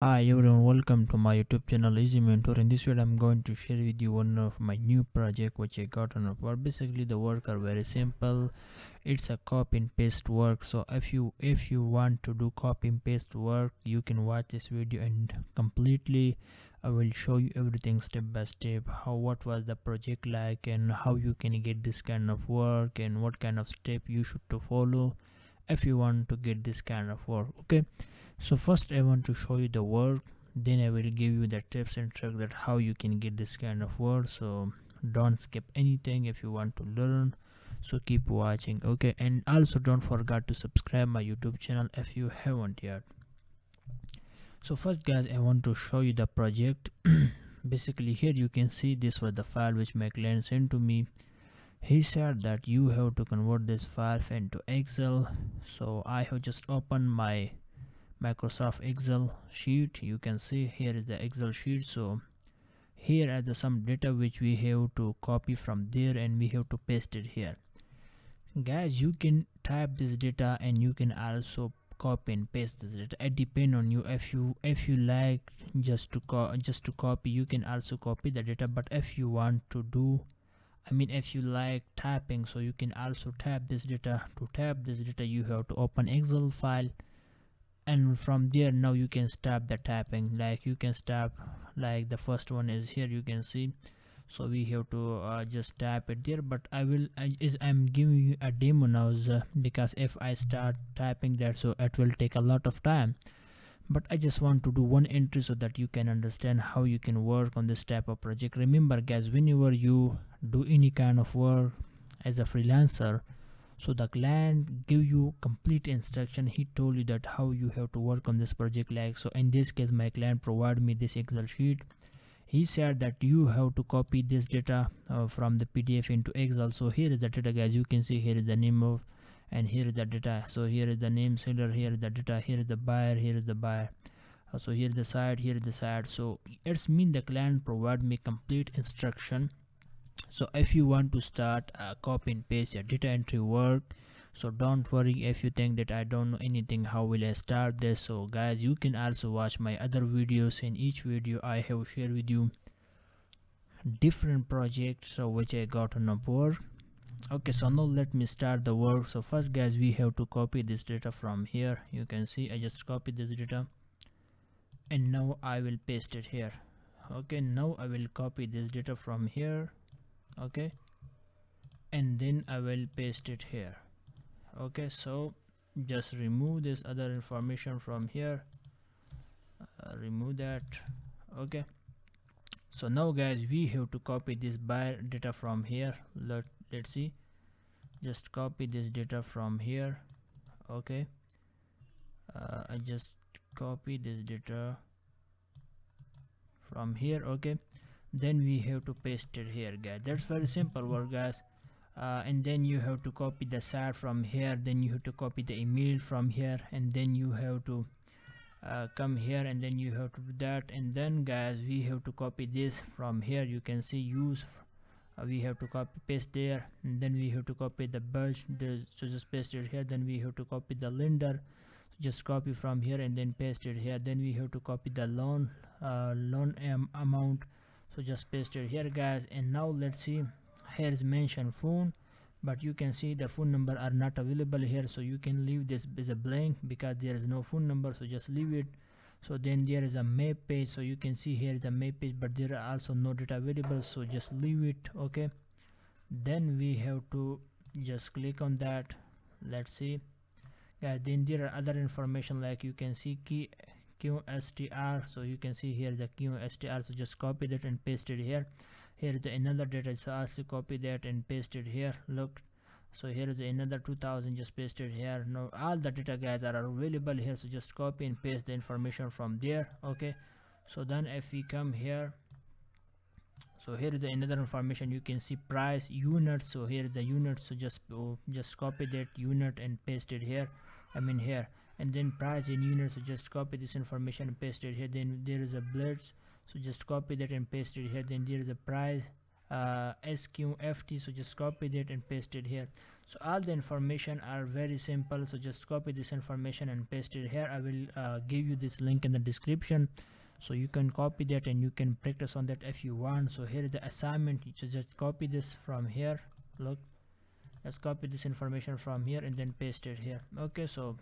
Hi everyone, welcome to my YouTube channel Easy Mentor. In this video, I'm going to share with you one of my new project which I got on Upwork. Basically, the work are very simple. It's a copy and paste work. So if you want to do copy and paste work, you can watch this video and completely I will show you everything step by step. What was the project like and how you can get this kind of work and what kind of step you should to follow if you want to get this kind of work. Okay, so first I want to show you the work, then I will give you the tips and tricks that how you can get this kind of work. So don't skip anything if you want to learn, so keep watching. Okay, and also don't forget to subscribe my YouTube channel if you haven't yet. So first guys, I want to show you the project. Basically here you can see this was the file which my client sent to me. He said that you have to convert this file into Excel. So I have just opened my Microsoft Excel sheet. You can see here is the Excel sheet. So here are the some data which we have to copy from there and we have to paste it here. Guys, you can type this data and you can also copy and paste this data. It depends on you. If you like just to copy, you can also copy the data. But if you want to do, if you like typing, so you can also type this data. To type this data, you have to open Excel file, and from there now you can start the typing. Like you can start, like the first one is here, you can see. So we have to just type it there, but I'm giving you a demo now, because if I start typing that, so it will take a lot of time. But I just want to do one entry so that you can understand how you can work on this type of project. Remember guys, whenever you do any kind of work as a freelancer, so the client give you complete instruction. He told you that how you have to work on this project. Like, so in this case my client provided me this Excel sheet. He said that you have to copy this data from the PDF into Excel. So here is the data guys, you can see here is the name of, and here is the data. So here is the name seller, here is the data, here is the buyer, here is the buyer. So here is the side, here is the side. So it's mean the client provide me complete instruction. So if you want to start copy and paste your data entry work, so don't worry if you think that I don't know anything, how will I start this. So guys, you can also watch my other videos. In each video I have shared with you different projects which I got on Upwork. Okay, so now let me start the work. So first guys, we have to copy this data from here. You can see I just copied this data and now I will paste it here. Okay, now I will copy this data from here. Okay, and then I will paste it here. Okay, so just remove this other information from here, remove that. Okay, so now guys, we have to copy this buyer data from here. Let's see, just copy this data from here. Okay, I just copy this data from here. Okay, then we have to paste it here guys. That's very simple work guys. And then you have to copy the site from here, then you have to copy the email from here, and then you have to come here, and then you have to do that. And then guys, we have to copy this from here. You can see use, we have to copy paste there, and then we have to copy the budget, so just paste it here. Then we have to copy the lender, so just copy from here and then paste it here. Then we have to copy the loan amount, so just paste it here guys. And now let's see, here is mentioned phone, but you can see the phone number are not available here, so you can leave this as a blank because there is no phone number, so just leave it. So then there is a map page, so you can see here the map page, but there are also no data available, so just leave it. Okay, then we have to just click on that. Let's see guys, then there are other information, like you can see key QSTR, so you can see here the QSTR, so just copy that and paste it here. Here is the another data, so also copy that and paste it here. Look, so here is another 2000, just paste it here. Now all the data guys are available here, so just copy and paste the information from there. Okay, so then if we come here, so here is the another information, you can see price unit, so here is the unit, so just copy that unit and paste it here, here. And then price in units, so just copy this information and paste it here. Then there is a blitz, so just copy that and paste it here. Then there is a price SQFT, so just copy that and paste it here. So all the information are very simple, so just copy this information and paste it here. I will give you this link in the description, so you can copy that and you can practice on that if you want. So here is the assignment. You just copy this from here. Look, let's copy this information from here and then paste it here. Okay, so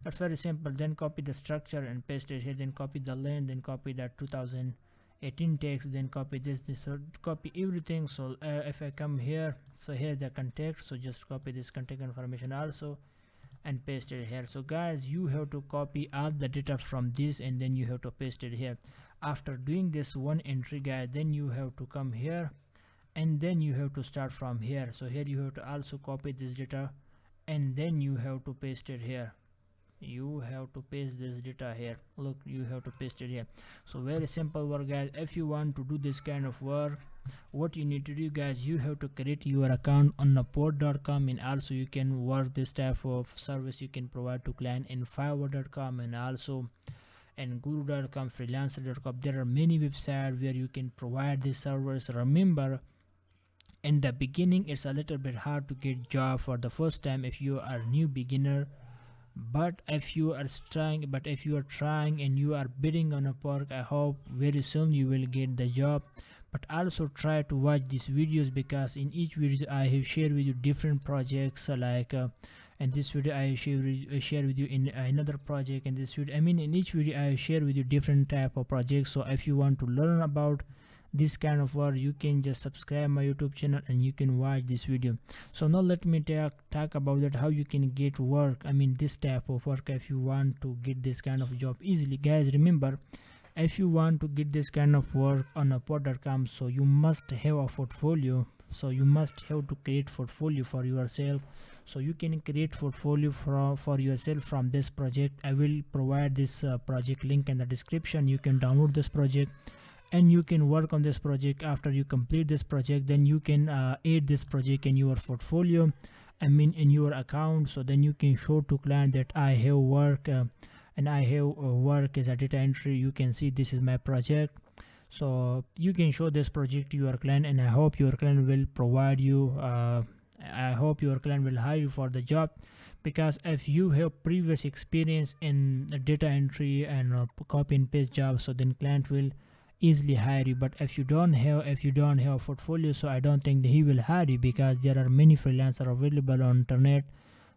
that's very simple. Then copy the structure and paste it here, then copy the lane, then copy that 2018 text, then copy this, so copy everything. So if I come here, so here the contact, so just copy this contact information also and paste it here. So guys, you have to copy all the data from this and then you have to paste it here. After doing this one entry, guys, then you have to come here and then you have to start from here. So here you have to also copy this data and then you have to paste it here. You have to paste this data here. Look, you have to paste it here. So very simple work, guys. If you want to do this kind of work, what you need to do, guys, you have to create your account on Upwork.com, and also you can work this type of service you can provide to client in Fiverr.com and also in Guru.com, Freelancer.com. There are many websites where you can provide this service. Remember, in the beginning it's a little bit hard to get job for the first time if you are new beginner, but if you are trying and you are bidding on Upwork, I hope very soon you will get the job. But also try to watch these videos, because in each video I have shared with you different projects. Like in this video I share with you in another project. In this video, in each video I share with you different type of projects. So if you want to learn about this kind of work, you can just subscribe my YouTube channel and you can watch this video. So now let me talk about that, how you can get work, this type of work, if you want to get this kind of job easily. Guys, remember, if you want to get this kind of work on Upwork.com, so you must have a portfolio. So you must have to create portfolio for yourself. So you can create portfolio for yourself from this project. I will provide this project link in the description. You can download this project and you can work on this project. After you complete this project, then you can add this project in your portfolio, in your account. So then you can show to client that I have work and I have work as a data entry. You can see this is my project. So you can show this project to your client, and I hope your client will provide you I hope your client will hire you for the job, because if you have previous experience in data entry and copy and paste jobs, so then client will easily hire you. But if you don't have a portfolio, so I don't think that he will hire you, because there are many freelancers available on internet,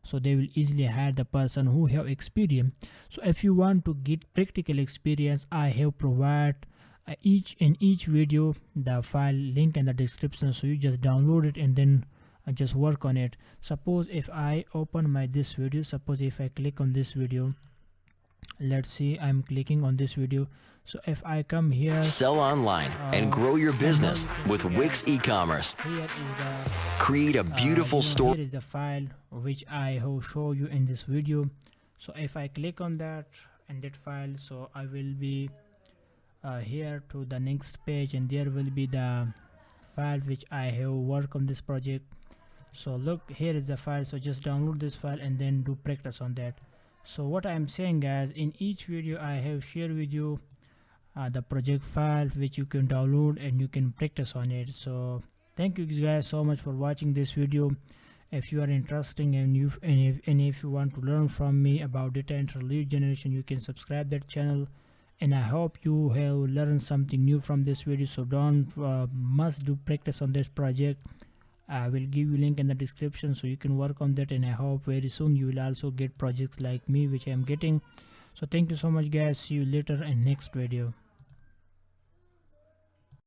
so they will easily hire the person who have experience. So if you want to get practical experience, I have provided each video the file link in the description, so you just download it and then just work on it. Suppose if I open this video, suppose if I click on this video, let's see, I'm clicking on this video. So if I come here, sell online and grow your business with Wix e-commerce. Create a beautiful store. Here is the file which I will show you in this video. So if I click on that and that file, so I will be here to the next page, and there will be the file which I have worked on this project. So look, here is the file. So just download this file and then do practice on that. So what I'm saying, guys, in each video I have shared with you the project file which you can download and you can practice on it. So thank you guys so much for watching this video. If you are interested and if you want to learn from me about data entry lead generation, you can subscribe that channel, and I hope you have learned something new from this video. So don't must do practice on this project. I will give you link in the description, so you can work on that, and I hope very soon you will also get projects like me which I am getting. So thank you so much, guys. See you later in next video.